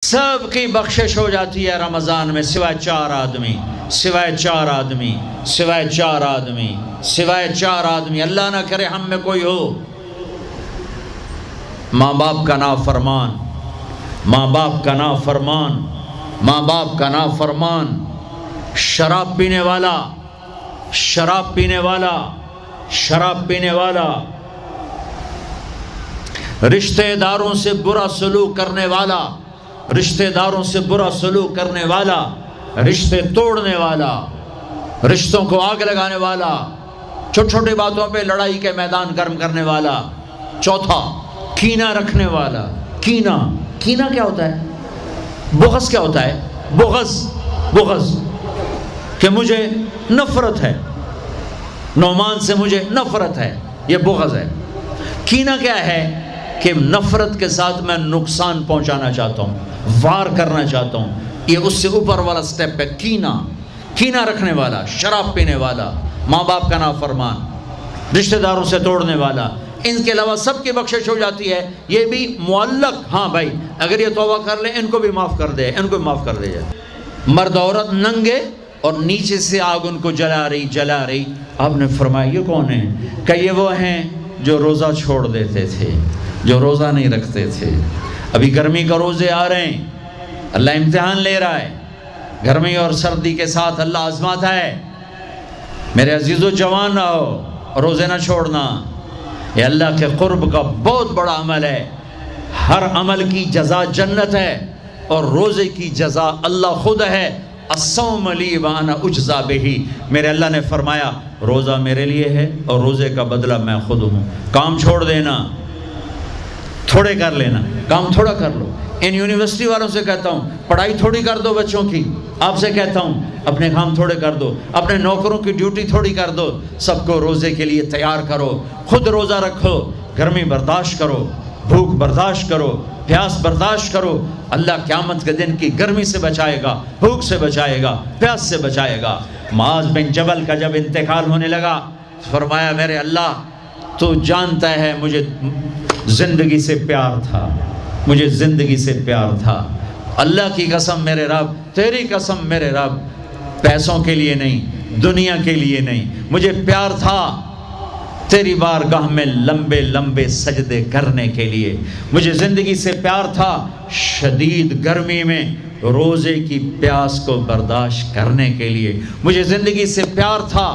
سب کی بخشش ہو جاتی ہے رمضان میں سوائے چار آدمی، سوائے چار آدمی، سوائے چار آدمی، سوائے چار آدمی، اللہ نہ کرے ہم میں کوئی ہو۔ ماں باپ کا نافرمان، ماں باپ کا نافرمان، ماں باپ کا نافرمان، شراب پینے والا، شراب پینے والا، شراب پینے والا، رشتہ داروں سے برا سلوک کرنے والا، رشتہ داروں سے برا سلوک کرنے والا، رشتے توڑنے والا، رشتوں کو آگ لگانے والا، چھوٹی چھوٹی باتوں پہ لڑائی کے میدان گرم کرنے والا۔ چوتھا، کینہ رکھنے والا۔ کینہ، کینہ کیا ہوتا ہے؟ بغض کیا ہوتا ہے؟ بغض، بغض کہ مجھے نفرت ہے، نعمان سے مجھے نفرت ہے، یہ بغض ہے۔ کینہ کیا ہے؟ کہ نفرت کے ساتھ میں نقصان پہنچانا چاہتا ہوں، وار کرنا چاہتا ہوں، یہ اس سے اوپر والا سٹیپ ہے کینہ۔ کینہ رکھنے والا، شراب پینے والا، ماں باپ کا نافرمان، رشتہ داروں سے توڑنے والا، ان کے علاوہ سب کی بخشش ہو جاتی ہے۔ یہ بھی معلق، ہاں بھائی اگر یہ توبہ کر لیں ان کو بھی معاف کر دے، ان کو بھی معاف کر دے جائے۔ مرد عورت ننگے اور نیچے سے آگ ان کو جلا رہی جلا رہی۔ آپ نے فرمایا یہ کون ہیں؟ کہ یہ وہ ہیں جو روزہ چھوڑ دیتے تھے، جو روزہ نہیں رکھتے تھے۔ ابھی گرمی کا روزے آ رہے ہیں، اللہ امتحان لے رہا ہے، گرمی اور سردی کے ساتھ اللہ آزماتا ہے۔ میرے عزیزو جوان رہو، روزے نہ چھوڑنا، یہ اللہ کے قرب کا بہت بڑا عمل ہے۔ ہر عمل کی جزا جنت ہے اور روزے کی جزا اللہ خود ہے۔ الصوم لی وانا اجزا بہ، میرے اللہ نے فرمایا روزہ میرے لیے ہے اور روزے کا بدلہ میں خود ہوں۔ کام چھوڑ دینا، تھوڑے کر لینا، کام تھوڑا کر لو۔ ان یونیورسٹی والوں سے کہتا ہوں پڑھائی تھوڑی کر دو بچوں کی، آپ سے کہتا ہوں اپنے کام تھوڑے کر دو، اپنے نوکروں کی ڈیوٹی تھوڑی کر دو، سب کو روزے کے لیے تیار کرو، خود روزہ رکھو، گرمی برداشت کرو، بھوک برداشت کرو، پیاس برداشت کرو۔ اللہ قیامت کے دن کی گرمی سے بچائے گا، بھوک سے بچائے گا، پیاس سے بچائے گا۔ معاذ بن جبل کا جب انتقال ہونے لگا فرمایا میرے اللہ تو جانتا ہے مجھے زندگی سے پیار تھا، مجھے زندگی سے پیار تھا، اللہ کی قسم میرے رب، تیری قسم میرے رب، پیسوں کے لیے نہیں، دنیا کے لیے نہیں، مجھے پیار تھا تیری بارگاہ میں لمبے لمبے سجدے کرنے کے لیے، مجھے زندگی سے پیار تھا شدید گرمی میں روزے کی پیاس کو برداشت کرنے کے لیے، مجھے زندگی سے پیار تھا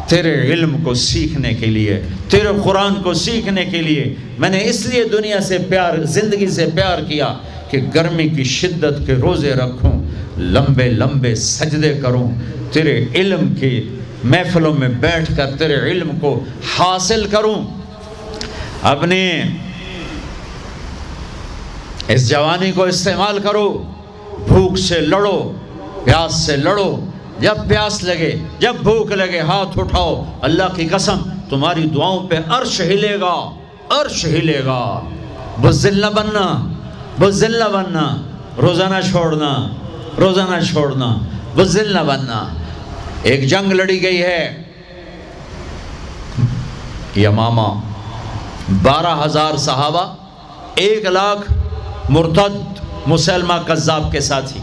تیرے علم کو سیکھنے کے لیے، تیرے قرآن کو سیکھنے کے لیے۔ میں نے اس لیے دنیا سے پیار، زندگی سے پیار کیا کہ گرمی کی شدت کے روزے رکھوں، لمبے لمبے سجدے کروں، تیرے علم کی محفلوں میں بیٹھ کر تیرے علم کو حاصل کروں۔ اپنی اس جوانی کو استعمال کرو، بھوک سے لڑو، پیاس سے لڑو، جب پیاس لگے، جب بھوک لگے ہاتھ اٹھاؤ، اللہ کی قسم تمہاری دعاؤں پہ عرش ہلے گا، عرش ہلے گا۔ بزدل نہ بننا، بزدل نہ بننا، روزہ نہ چھوڑنا، روزہ نہ چھوڑنا، بزدل نہ بننا۔ ایک جنگ لڑی گئی ہے یمامہ، 12,000 صحابہ، 1,00,000 مرتد مسلمہ کذاب کے ساتھی۔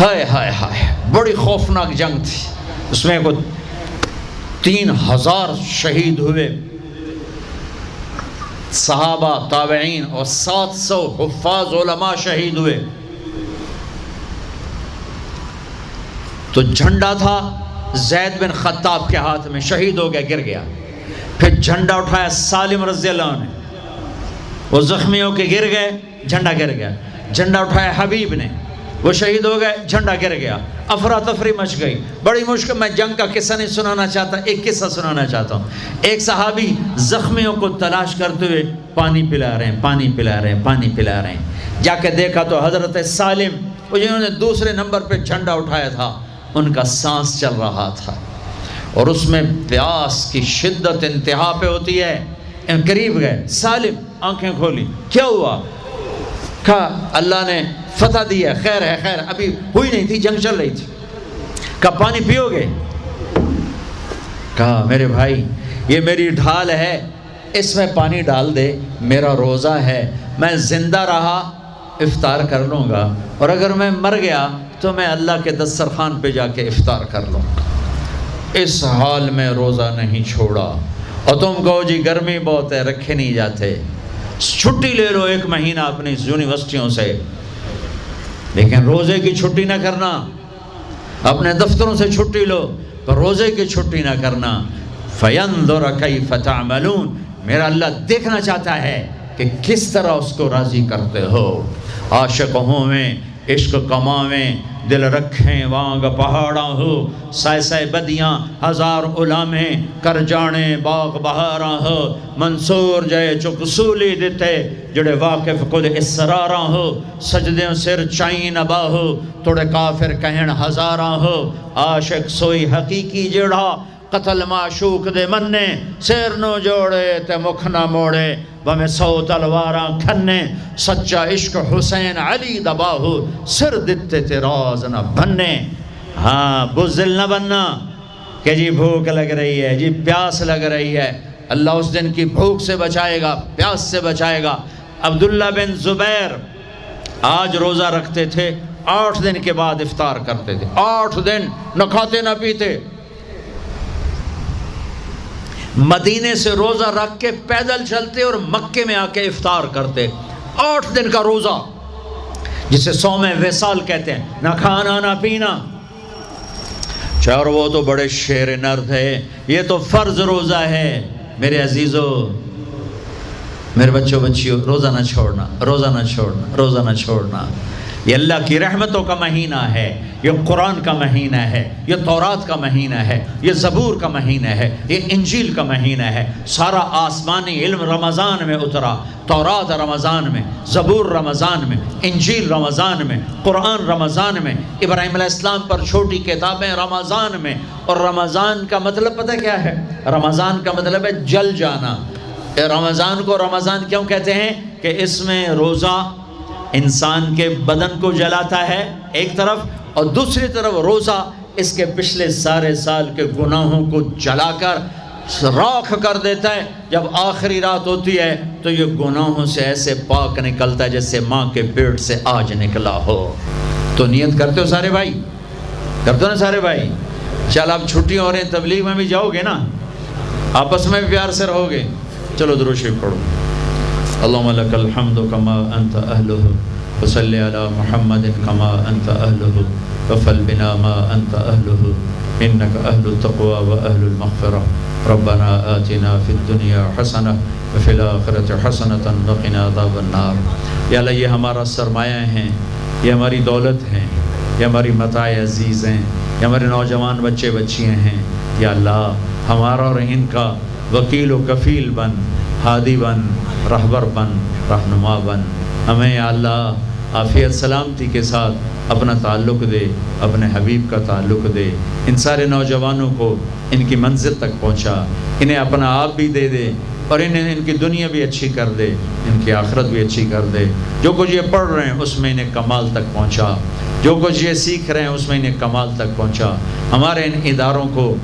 ہائے ہائے ہائے، بڑی خوفناک جنگ تھی، اس میں 3,000 شہید ہوئے، صحابہ، تابعین اور 700 حفاظ علماء شہید ہوئے۔ تو جھنڈا تھا زید بن خطاب کے ہاتھ میں، شہید ہو گیا، گر گیا۔ پھر جھنڈا اٹھایا سالم رضی اللہ عنہ نے، وہ زخمی ہو کے گر گئے، جھنڈا گر گیا۔ جھنڈا اٹھایا حبیب نے، وہ شہید ہو گئے، جھنڈا گر گیا۔ افراتفری مچ گئی، بڑی مشکل۔ میں جنگ کا قصہ نہیں سنانا چاہتا، ایک قصہ سنانا چاہتا ہوں۔ ایک صحابی زخمیوں کو تلاش کرتے ہوئے پانی پلا رہے ہیں، پانی پلا رہے ہیں، پانی پلا رہے ہیں۔ جا کے دیکھا تو حضرت سالم، وہ جنہوں نے دوسرے نمبر پہ جھنڈا اٹھایا تھا، ان کا سانس چل رہا تھا اور اس میں پیاس کی شدت انتہا پہ ہوتی ہے۔ قریب گئے، سالم آنکھیں کھولی، کیا ہوا؟ کہا اللہ نے فتح دی ہے، خیر ہے، خیر ابھی ہوئی نہیں تھی، جنگ چل رہی تھی۔ کہا پانی پیو گے؟ کہا میرے بھائی یہ میری ڈھال ہے، اس میں پانی ڈال دے، میرا روزہ ہے، میں زندہ رہا افطار کر لوں گا، اور اگر میں مر گیا تو میں اللہ کے دسترخوان پہ جا کے افطار کر لوں گا۔ اس حال میں روزہ نہیں چھوڑا۔ اور تم کہو جی گرمی بہت ہے، رکھے نہیں جاتے، چھٹی لے لو 1 مہینہ اپنی یونیورسٹیوں سے، لیکن روزے کی چھٹی نہ کرنا۔ اپنے دفتروں سے چھٹی لو پر روزے کی چھٹی نہ کرنا۔ فَيَنْظُرَ كَيْفَ تَعْمَلُونَ، میرا اللہ دیکھنا چاہتا ہے کہ کس طرح اس کو راضی کرتے ہو۔ عاشق ہوں میں عشق کماویں، دل رکھیں وانگ پہاڑاں ہو، سائے سائے بدیاں 1000 غلامیں، کر جانے باغ بہاراں ہو، منصور جائے چک سولی دیتے، جڑے واقف کل اسراراں ہو، سجدیں سر چائیں نبا ہو، توڑے کافر کہن ہزاراں ہو۔ عاشق سوئی حقیقی جڑا، قتل معشوق دے مننے، سیر نو جوڑے تے مکھ نہ موڑے، بہمیں 100 تلواراں کھنے، سچا عشق حسین علی دباہو، سر دتے تے راز نہ بننے۔ ہاں بزدل نہ بننا کہ جی بھوک لگ رہی ہے، جی پیاس لگ رہی ہے، اللہ اس دن کی بھوک سے بچائے گا، پیاس سے بچائے گا۔ عبداللہ بن زبیر آج روزہ رکھتے تھے، 8 دن کے بعد افطار کرتے تھے، 8 دن نہ کھاتے نہ پیتے۔ مدینے سے روزہ رکھ کے پیدل چلتے اور مکے میں آ کے افطار کرتے، 8 دن کا روزہ، جسے صوم وصال کہتے ہیں، نہ کھانا نہ پینا۔ چار وہ تو بڑے شیر نرد ہے، یہ تو فرض روزہ ہے۔ میرے عزیزو، میرے بچوں بچیوں، روزہ نہ چھوڑنا، روزہ نہ چھوڑنا، روزہ نہ چھوڑنا۔ یہ اللہ کی رحمتوں کا مہینہ ہے، یہ قرآن کا مہینہ ہے، یہ تورات کا مہینہ ہے، یہ زبور کا مہینہ ہے، یہ انجیل کا مہینہ ہے۔ سارا آسمانی علم رمضان میں اترا، تورات رمضان میں، زبور رمضان میں، انجیل رمضان میں، قرآن رمضان میں، ابراہیم علیہ السلام پر چھوٹی کتابیں رمضان میں۔ اور رمضان کا مطلب پتہ کیا ہے؟ رمضان کا مطلب ہے جل جانا۔ رمضان کو رمضان کیوں کہتے ہیں؟ کہ اس میں روزہ انسان کے بدن کو جلاتا ہے ایک طرف، اور دوسری طرف روزہ اس کے پچھلے سارے سال کے گناہوں کو جلا کر راکھ کر دیتا ہے۔ جب آخری رات ہوتی ہے تو یہ گناہوں سے ایسے پاک نکلتا ہے جیسے ماں کے پیٹ سے آج نکلا ہو۔ تو نیت کرتے ہو سارے بھائی؟ کرتے ہو نا سارے بھائی؟ چل اب چھٹی ہو رہے ہیں، تبلیغ میں بھی جاؤ گے نا، آپس میں بھی پیار سے رہو گے۔ چلو درود شریف پڑھو۔ اللہم لک الحمد کما انت اہلہ، وصلی علی محمد کما انت اہلہ، وفل بنا ما انت اہلہ، انک اہل التقوی و اہل المغفرہ، ربنا آتنا فی الدنیا حسنہ وفی الآخرۃ حسنۃ وقنا عذاب النار۔ یا اللہ یہ ہمارا سرمایہ ہیں، یہ ہماری دولت ہیں، یہ ہماری متاع عزیز ہیں، یہ ہمارے نوجوان بچے بچیاں ہیں۔ یا اللہ ہمارا اور ان کا وکیل و کفیل بن، ہادی بن، رہبر بن، رہنما بن۔ ہمیں یا اللہ عافیت سلامتی کے ساتھ اپنا تعلق دے، اپنے حبیب کا تعلق دے، ان سارے نوجوانوں کو ان کی منزل تک پہنچا، انہیں اپنا آپ بھی دے دے، اور انہیں ان کی دنیا بھی اچھی کر دے، ان کی آخرت بھی اچھی کر دے۔ جو کچھ یہ پڑھ رہے ہیں اس میں انہیں کمال تک پہنچا، جو کچھ یہ سیکھ رہے ہیں اس میں انہیں کمال تک پہنچا۔ ہمارے ان اداروں کو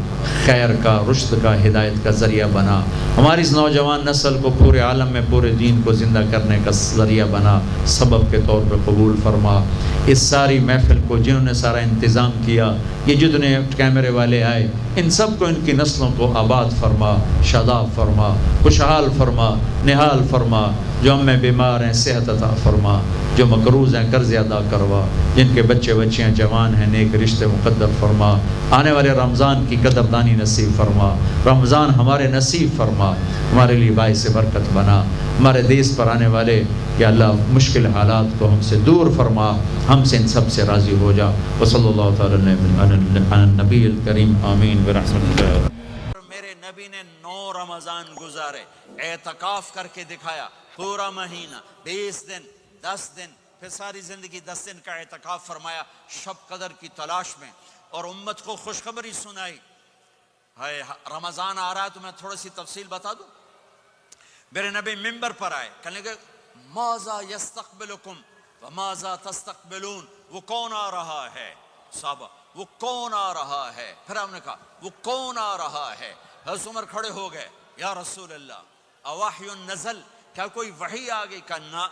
خیر کا، رشد کا، ہدایت کا ذریعہ بنا۔ ہماری اس نوجوان نسل کو پورے عالم میں پورے دین کو زندہ کرنے کا ذریعہ بنا، سبب کے طور پر قبول فرما۔ اس ساری محفل کو جنہوں نے سارا انتظام کیا، یہ جتنے کیمرے والے آئے، ان سب کو، ان کی نسلوں کو آباد فرما، شاداب فرما، خوشحال فرما، نہال فرما۔ جو ہم میں بیمار ہیں صحت عطا فرما، جو مقروض ہیں قرض ادا کروا، جن کے بچے بچیاں جوان ہیں نیک رشتے مقدر فرما۔ آنے والے رمضان کی قدردانی نصیب فرما، رمضان ہمارے نصیب فرما، ہمارے لیے باعث برکت بنا۔ ہمارے دیس پر آنے والے کہ اللہ مشکل حالات کو ہم سے دور فرما، ہم سے ان سب سے راضی ہو جا۔ وصلی اللہ تعالی علی النبی الکریم، آمین برحمتہ اللہ۔ میرے نبی نے 9 رمضان گزارے، اعتکاف کر کے دکھایا، پورا مہینہ، 20 دن، 10 دن، پھر ساری زندگی 10 دن کا اعتکاف فرمایا شب قدر کی تلاش میں، اور امت کو خوشخبری سنائی۔ رمضان آ رہا ہے تو میں تھوڑی سی تفصیل بتا دوں۔ میرے نبی ممبر پر آئے، کہنے لگے ماذا یستقبلکم وماذا تستقبلون، وہ کون آ رہا ہے؟ صحابہ وہ کون آ رہا ہے؟ پھر ہم نے کہا وہ کون آ رہا ہے؟ حضرت عمر کھڑے ہو گئے، یا رسول اللہ اواحی نزل، کیا کوئی وحی آ گئی؟ کہا نہ۔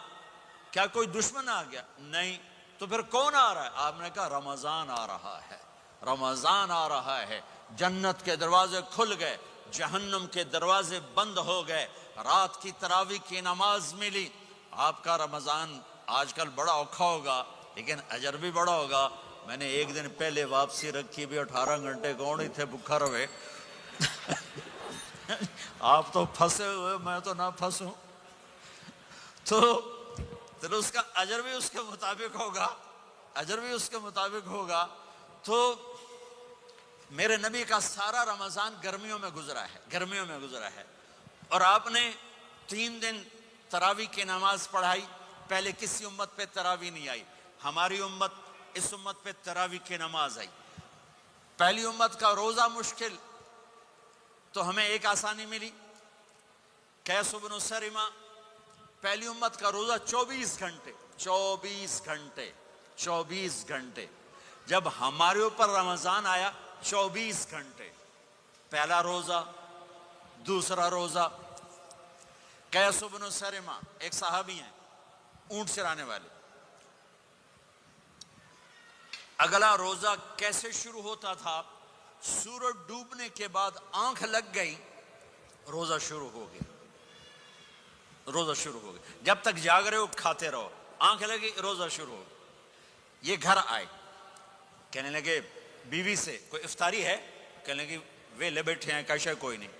کیا کوئی دشمن آ گیا؟ نہیں. تو پھر کون آ رہا ہے؟ آپ نے کہا رمضان آ رہا ہے، رمضان آ رہا ہے. جنت کے دروازے کھل گئے، جہنم کے دروازے بند ہو گئے، رات کی تراویح کی نماز ملی. آپ کا رمضان آج کل بڑا اوکھا ہوگا لیکن اجر بھی بڑا ہوگا. میں نے ایک دن پہلے واپسی رکھی بھی 18 گھنٹے کون ہی تھے بھوکا رہے. آپ تو پھنسے ہوئے، میں تو نہ پھنسوں. تو اس کا اجر بھی اس کے مطابق ہوگا، اجر بھی اس کے مطابق ہوگا. تو میرے نبی کا سارا رمضان گرمیوں میں گزرا ہے، گرمیوں میں گزرا ہے. اور آپ نے 3 دن تراویح کی نماز پڑھائی. پہلے کسی امت پہ تراویح نہیں آئی، ہماری امت، اس امت پہ تراویح کی نماز آئی. پہلی امت کا روزہ مشکل، تو ہمیں ایک آسانی ملی. قیس بن سرمہ، پہلی امت کا روزہ 24 گھنٹے، 24 گھنٹے، 24 گھنٹے. جب ہمارے اوپر رمضان آیا 24 گھنٹے. پہلا روزہ، دوسرا روزہ. قیس بن سرمہ ایک صحابی ہیں، اونٹ چرانے والے. اگلا روزہ کیسے شروع ہوتا تھا؟ سورج ڈوبنے کے بعد آنکھ لگ گئی، روزہ شروع ہو گیا، روزہ شروع ہو گیا. جب تک جاگ رہے ہو کھاتے رہو، آنکھ لگی روزہ شروع ہو گیا. یہ گھر آئے، کہنے لگے بیوی سے کوئی افطاری ہے؟ کہنے لگے ویلے بیٹھے ہیں، کیسا کوئی نہیں.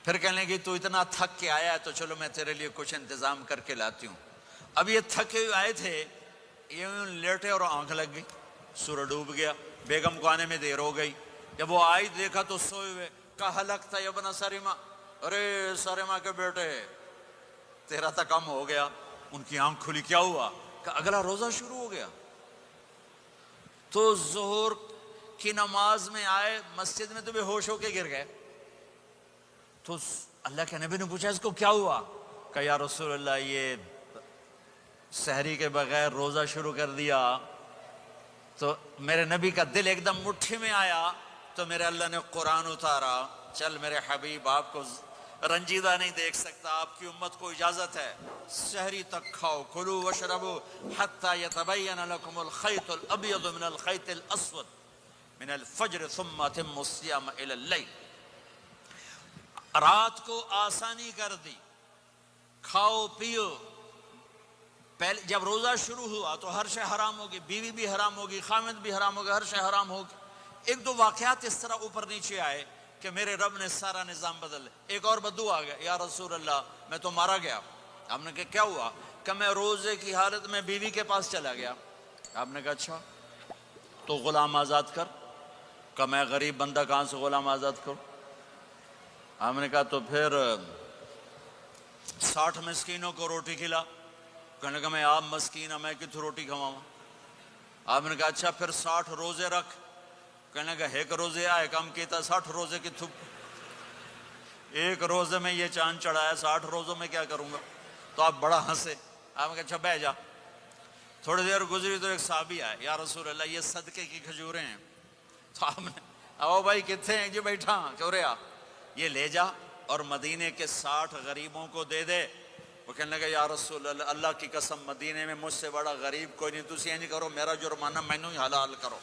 پھر کہنے لگے تو اتنا تھک کے آیا ہے تو چلو میں تیرے لیے کچھ انتظام کر کے لاتی ہوں. اب یہ تھکے ہوئے آئے تھے، یہ لیٹے اور آنکھ لگ گئی، سورج ڈوب گیا. بیگم کو آنے میں دیر ہو گئی. جب وہ آئی دیکھا تو سوئے ہوئے. کہا لگتا ہے ابن سرمہ، ارے سرمہ کے بیٹے تیرا تو کم ہو گیا. ان کی آنکھ کھلی، کیا ہوا؟ کہ اگلا روزہ شروع ہو گیا. تو ظہر کی نماز میں آئے مسجد میں تو بے ہوش ہو کے گر گئے. تو اللہ کے نبی نے پوچھا اس کو کیا ہوا؟ کہ یا رسول اللہ یہ سحری کے بغیر روزہ شروع کر دیا. تو میرے نبی کا دل ایک دم مٹھی میں آیا. تو میرے اللہ نے قرآن اتارا، چل میرے حبیب آپ کو رنجیدہ نہیں دیکھ سکتا، آپ کی امت کو اجازت ہے سحری تک کھاؤ، کلوا واشربوا حتی یتبین لکم الخیط الابیض من الخیط الاسود من الفجر ثم اتموا الصیام الی اللیل. رات کو آسانی کر دی، کھاؤ پیو. پہلے جب روزہ شروع ہوا تو ہر شے حرام ہوگی، بیوی بھی حرام ہوگی، خامد بھی حرام ہوگا، ہر شے حرام ہوگی. ایک دو واقعات اس طرح اوپر نیچے آئے کہ میرے رب نے سارا نظام بدل. ایک اور بدو آ گیا، یا رسول اللہ میں تو مارا گیا. آپ نے کہا کیا ہوا؟ کہ میں روزے کی حالت میں بیوی کے پاس چلا گیا. آپ نے کہا اچھا تو غلام آزاد کر. کہ میں غریب بندہ کہاں سے غلام آزاد کروں؟ آپ نے کہا تو پھر 60 مسکینوں کو روٹی کھلا. کہنے لگا میں آپ مسکین ہوں، میں کتوں روٹی کھواؤں؟ آپ نے کہا اچھا پھر 60 روزے رکھ. کہنے لگا ایک روزے آئے کم کیتا، 60 روزے کی تھوک، ایک روزے میں یہ چاند چڑھایا، 60 روزوں میں کیا کروں گا؟ تو آپ بڑا ہنسے. آپ نے کہا اچھا بیٹھ جا. تھوڑی دیر گزری تو ایک صحابی آئے، یا رسول اللہ یہ صدقے کی کھجوریں ہیں. تو آپ نے او بھائی کتنے ہیں؟ جی بیٹھا چوریا، یہ لے جا اور مدینے کے 60 غریبوں کو دے دے. وہ کہنے لگا یا رسول اللہ اللہ کی قسم مدینے میں مجھ سے بڑا غریب کوئی نہیں، تسی یہ نہیں کرو میرا جرمانہ مینوں ہی حلال کرو.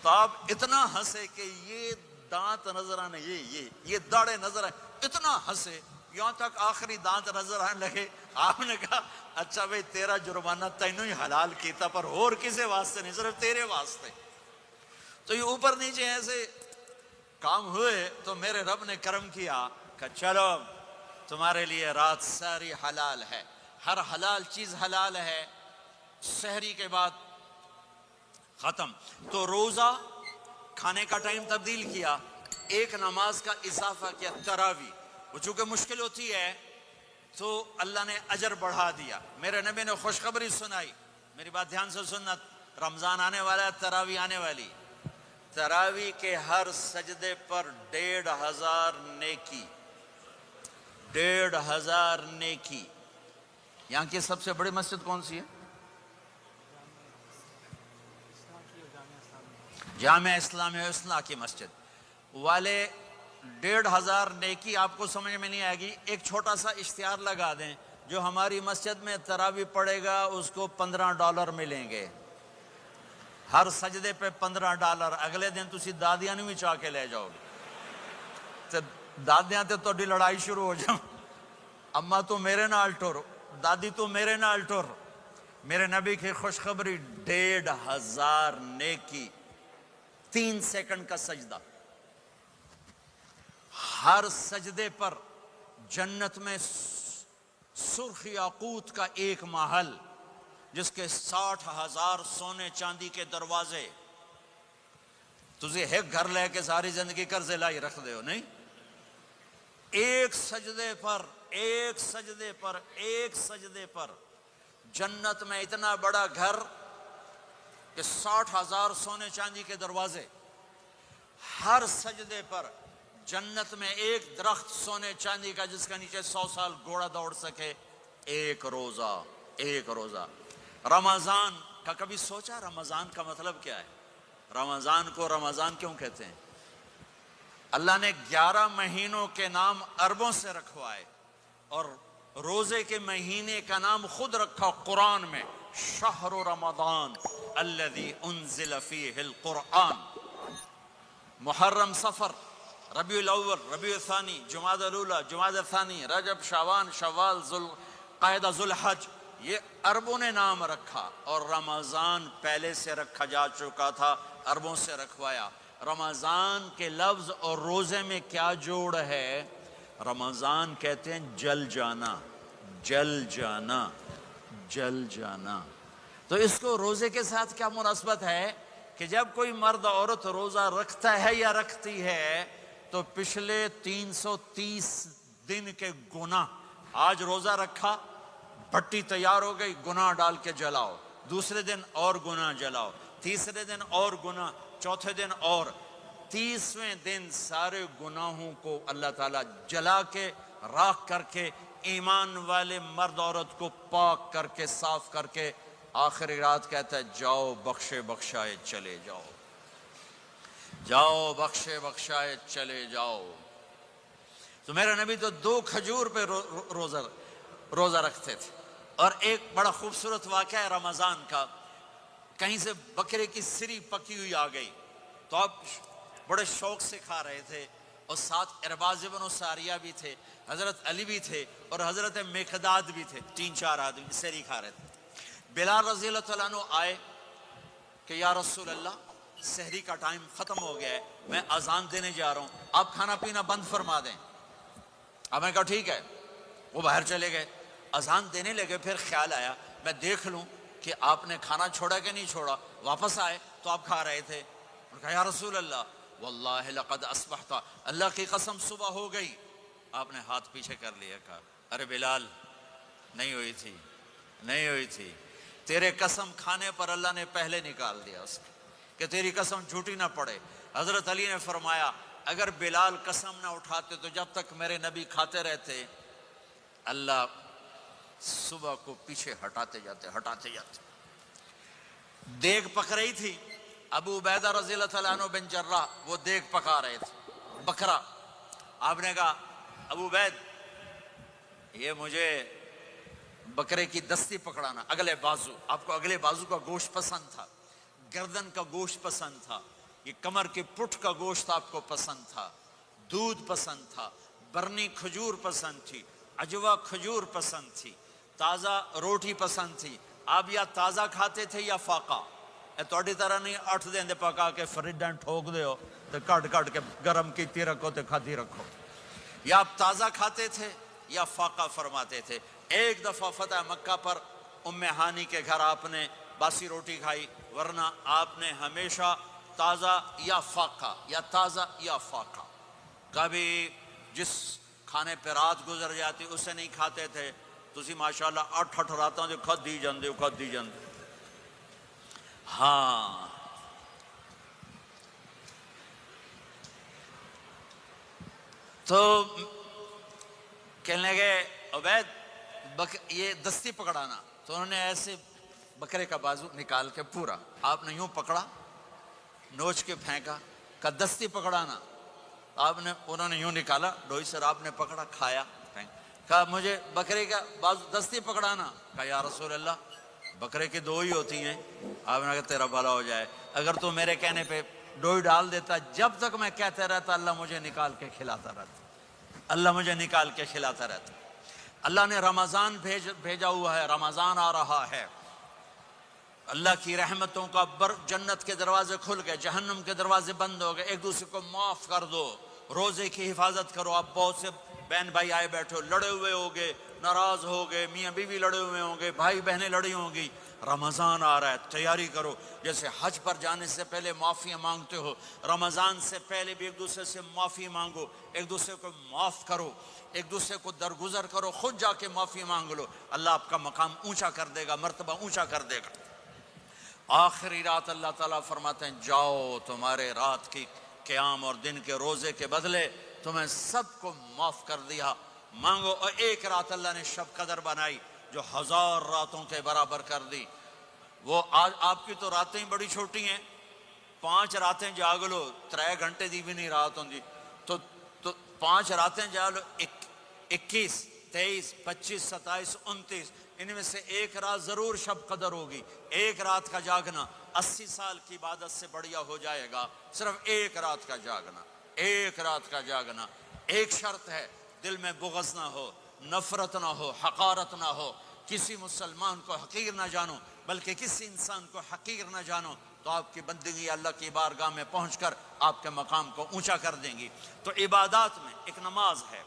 تو آپ اتنا ہنسے کہ یہ دانت نظر آنے، یہ داڑے نظر آئے، اتنا ہنسے یہاں تک آخری دانت نظر آنے لگے. آپ نے کہا اچھا بھائی تیرا جرمانہ تینوں ہی حلال کیتا، پر اور کسی واسطے نہیں، صرف تیرے واسطے. تو یہ اوپر نیچے ایسے کام ہوئے تو میرے رب نے کرم کیا کہ چلو تمہارے لیے رات ساری حلال ہے، ہر حلال چیز حلال ہے. سحری کے بعد ختم. تو روزہ کھانے کا ٹائم تبدیل کیا، ایک نماز کا اضافہ کیا، تراویح. وہ چونکہ مشکل ہوتی ہے تو اللہ نے اجر بڑھا دیا. میرے نبی نے خوشخبری سنائی، میری بات دھیان سے سننا، رمضان آنے والا ہے، تراویح آنے والی. تراویح کے ہر سجدے پر 1500 نیکی، 1500 نیکی. یہاں کی سب سے بڑی مسجد کون سی ہے؟ جامع اسلامیہ اصلاح کی مسجد والے. 1500 نیکی آپ کو سمجھ میں نہیں آئے گی. ایک چھوٹا سا اشتہار لگا دیں، جو ہماری مسجد میں تراویح پڑھے گا اس کو $15 ملیں گے، ہر سجدے پہ $15۔ اگلے دن تسی دادیاں نہیں بھی چاہ کے لے جاؤ گے، تو دادیاں تے تہاڈی لڑائی شروع ہو جاؤ، اماں تو میرے نال ٹر، دادی تو میرے نال ٹر۔ میرے نبی کی خوشخبری 1500 نیکی، 3 سیکنڈ کا سجدہ، ہر سجدے پر جنت میں سرخ یاقوت کا ایک محل جس کے 60,000 سونے چاندی کے دروازے۔ تسی ایک گھر لے کے ساری زندگی قرضے لائی رکھ دے ہو نہیں؟ ایک سجدے پر جنت میں اتنا بڑا گھر کہ 60,000 سونے چاندی کے دروازے، ہر سجدے پر جنت میں ایک درخت سونے چاندی کا جس کا نیچے 100 سال گھوڑا دوڑ سکے، ایک روزہ۔ رمضان کا کبھی سوچا رمضان کا مطلب کیا ہے؟ رمضان کو رمضان کیوں کہتے ہیں؟ اللہ نے 11 مہینوں کے نام عربوں سے رکھوائے اور روزے کے مہینے کا نام خود رکھا قرآن میں، شہر رمضان الذی انزل فیہ القرآن۔ محرم، صفر، ربیع الاول، ربیع الثانی، جمادی الاولی، جمادی الثانی، رجب، شعبان، شوال، ذوالقعدہ، ذوالحج، یہ عربوں نے نام رکھا، اور رمضان پہلے سے رکھا جا چکا تھا، عربوں سے رکھوایا۔ رمضان کے لفظ اور روزے میں کیا جوڑ ہے؟ رمضان کہتے ہیں جل جانا۔ تو اس کو روزے کے ساتھ کیا مناسبت ہے کہ جب کوئی مرد عورت روزہ رکھتا ہے یا رکھتی ہے تو پچھلے 330 دن کے گناہ، آج روزہ رکھا، بھٹی تیار ہو گئی، گناہ ڈال کے جلاؤ، دوسرے دن اور گناہ جلاؤ، تیسرے دن اور گناہ، چوتھے دن اور، 30ویں دن سارے گناہوں کو اللہ تعالیٰ جلا کے راکھ کر کے ایمان والے مرد عورت کو پاک کر کے صاف کر کے آخری رات کہتا ہے جاؤ بخشے بخشائے چلے جاؤ، جاؤ بخشے بخشائے چلے جاؤ۔ تو میرا نبی تو 2 کھجور پہ روزہ رکھتے تھے۔ اور ایک بڑا خوبصورت واقعہ ہے رمضان کا، کہیں سے بکرے کی سری پکی ہوئی آ گئی تو آپ بڑے شوق سے کھا رہے تھے، اور ساتھ ارباز بن ساریہ بھی تھے، حضرت علی بھی تھے اور حضرت مقداد بھی تھے، 3-4 آدمی سری کھا رہے تھے۔ بلال رضی اللہ تعالیٰ عنہ آئے کہ یا رسول اللہ سحری کا ٹائم ختم ہو گیا ہے، میں اذان دینے جا رہا ہوں، آپ کھانا پینا بند فرما دیں۔ اب میں کہا ٹھیک ہے، وہ باہر چلے گئے، اذان دینے لگے، پھر خیال آیا میں دیکھ لوں کہ آپ نے کھانا چھوڑا کہ نہیں چھوڑا، واپس آئے تو آپ کھا رہے تھے۔ انہوں نے کہا یا رسول اللہ واللہ لقد اصبحت، اللہ کی قسم صبح ہو گئی۔ آپ نے ہاتھ پیچھے کر لیا، کہا ارے بلال نہیں ہوئی تھی، تیرے قسم کھانے پر اللہ نے پہلے نکال دیا اس کو کہ تیری قسم جھوٹی نہ پڑے۔ حضرت علی نے فرمایا اگر بلال قسم نہ اٹھاتے تو جب تک میرے نبی کھاتے رہتے اللہ صبح کو پیچھے ہٹاتے جاتے۔ دیگ پک رہی تھی، ابو عبیدہ رضی اللہ تعالیٰ عنہ بن جراح وہ دیگ پکا رہے تھے، بکرا۔ آپ نے کہا ابو عبید یہ مجھے بکرے کی دستی پکڑانا، اگلے بازو، آپ کو اگلے بازو کا گوشت پسند تھا، گردن کا گوشت پسند تھا، یہ کمر کے پٹھ کا گوشت آپ کو پسند تھا، دودھ پسند تھا، برنی کھجور پسند تھی، عجوا کھجور پسند تھی، تازہ روٹی پسند تھی۔ آپ یا تازہ کھاتے تھے یا فاقہ، توڑی طرح نہیں 8 دن دے پکا کے فریڈاں ٹھوک دے ہو تو کٹ کے گرم کیتی رکھو تو کھاتی رکھو، یا آپ تازہ کھاتے تھے یا فاقہ فرماتے تھے۔ ایک دفعہ فتح مکہ پر ام ہانی کے گھر آپ نے باسی روٹی کھائی، ورنہ آپ نے ہمیشہ تازہ یا فاقہ یا تازہ یا فاقہ، کبھی جس کھانے پہ رات گزر جاتی اسے نہیں کھاتے تھے۔ تسی ماشاءاللہ 8 راتاں جو کھدی جاندے ہو۔ ہاں تو کہنے لگے عبید یہ دستی پکڑانا، تو انہوں نے ایسے بکرے کا بازو نکال کے پورا آپ نے یوں پکڑا، نوچ کے پھینکا، کہا دستی پکڑانا، انہوں نے یوں نکالا ڈوئی سر، آپ نے پکڑا، کھایا، کہا مجھے بکرے کا بازو دستی پکڑانا. کہا یا رسول اللہ بکرے کی 2 ہی ہوتی ہیں. آپ نے کہا تیرا بھلا ہو جائے، اگر تو میرے کہنے پہ ڈوئی ڈال دیتا، جب تک میں کہتے رہتا اللہ مجھے نکال کے کھلاتا رہتا، اللہ مجھے نکال کے کھلاتا رہتا. اللہ نے رمضان بھیجا ہوا ہے، رمضان آ رہا ہے، اللہ کی رحمتوں کا جنت کے دروازے کھل گئے، جہنم کے دروازے بند ہو گئے. ایک دوسرے کو معاف کر دو، روزے کی حفاظت کرو. آپ بہت سے بہن بھائی آئے بیٹھے ہو، لڑے ہوئے ہوگے، ناراض ہوگے، میاں بیوی لڑے ہوئے ہوں گے، بھائی بہنیں لڑی ہوں گی. رمضان آ رہا ہے، تیاری کرو. جیسے حج پر جانے سے پہلے معافیاں مانگتے ہو، رمضان سے پہلے بھی ایک دوسرے سے معافی مانگو، ایک دوسرے کو معاف کرو، ایک دوسرے کو درگزر کرو، خود جا کے معافی مانگ لو. اللہ آپ کا مقام اونچا کر دے گا، مرتبہ اونچا کر دے گا. آخری رات اللہ تعالیٰ فرماتے ہیں جاؤ، تمہارے رات کی قیام اور دن کے روزے کے بدلے تمہیں سب کو معاف کر دیا، مانگو. اور ایک رات اللہ نے شب قدر بنائی جو 1000 راتوں کے برابر کر دی. وہ آج آپ کی تو راتیں بڑی چھوٹی ہیں، 5 راتیں جاگ لو، 3 گھنٹے دی بھی نہیں رات ہوں گی، تو 5 راتیں جاگ لو، 21 23 25 27 29، ان میں سے ایک رات ضرور شب قدر ہوگی. ایک رات کا جاگنا 80 سال کی عبادت سے بڑھیا ہو جائے گا. صرف ایک رات کا جاگنا، ایک رات کا جاگنا. ایک شرط ہے، دل میں بغض نہ ہو، نفرت نہ ہو، حقارت نہ ہو. کسی مسلمان کو حقیر نہ جانو، بلکہ کسی انسان کو حقیر نہ جانو، تو آپ کی بندگی اللہ کی بارگاہ میں پہنچ کر آپ کے مقام کو اونچا کر دیں گی. تو عبادات میں ایک نماز ہے،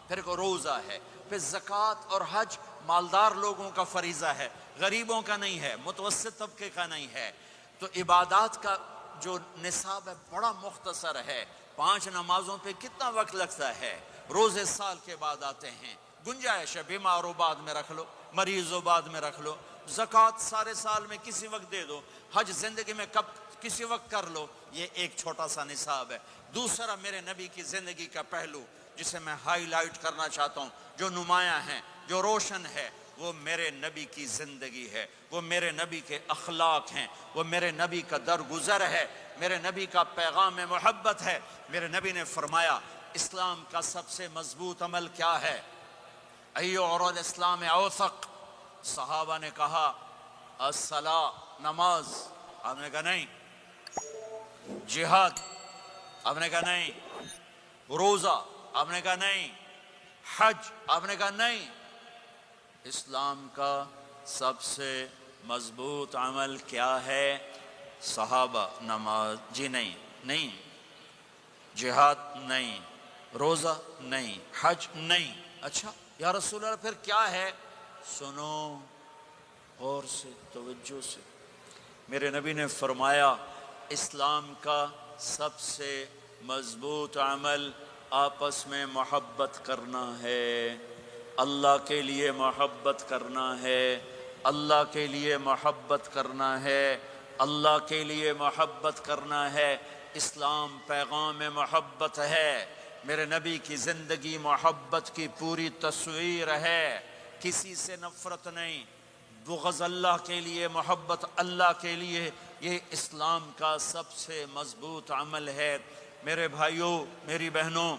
پھر ایک روزہ ہے، پھر زکوٰۃ اور حج مالدار لوگوں کا فریضہ ہے، غریبوں کا نہیں ہے، متوسط طبقے کا نہیں ہے. تو عبادات کا جو نصاب ہے بڑا مختصر ہے. 5 نمازوں پہ کتنا وقت لگتا ہے؟ روزے سال کے بعد آتے ہیں، گنجائش ہے، بیمار ہو بعد میں رکھ لو، مریض ہو بعد میں رکھ لو. زکوٰۃ سارے سال میں کسی وقت دے دو، حج زندگی میں کب کسی وقت کر لو. یہ ایک چھوٹا سا نصاب ہے. دوسرا میرے نبی کی زندگی کا پہلو جسے میں ہائی لائٹ کرنا چاہتا ہوں، جو نمایاں ہے، جو روشن ہے، وہ میرے نبی کی زندگی ہے، وہ میرے نبی کے اخلاق ہیں، وہ میرے نبی کا درگزر ہے، میرے نبی کا پیغام محبت ہے. میرے نبی نے فرمایا اسلام کا سب سے مضبوط عمل کیا ہے؟ ایو اور الاسلام اوثق. صحابہ نے کہا الصلاۃ، نماز. آپ نے کہا نہیں. جہاد؟ آپ نے کہا نہیں. روزہ؟ آپ نے کہا نہیں. حج؟ آپ نے کہا نہیں. اسلام کا سب سے مضبوط عمل کیا ہے؟ صحابہ نماز. جی نہیں. نہیں. جہاد نہیں. روزہ نہیں. حج نہیں. اچھا یا رسول اللہ پھر کیا ہے؟ سنو غور سے، توجہ سے. میرے نبی نے فرمایا اسلام کا سب سے مضبوط عمل آپس میں محبت کرنا ہے. اللہ کے لیے محبت کرنا ہے، اللہ کے لیے محبت کرنا ہے، اللہ کے لیے محبت کرنا ہے. اسلام پیغام محبت ہے. میرے نبی کی زندگی محبت کی پوری تصویر ہے. کسی سے نفرت نہیں، بغض اللہ کے لیے، محبت اللہ کے لیے. یہ اسلام کا سب سے مضبوط عمل ہے. میرے بھائیوں، میری بہنوں،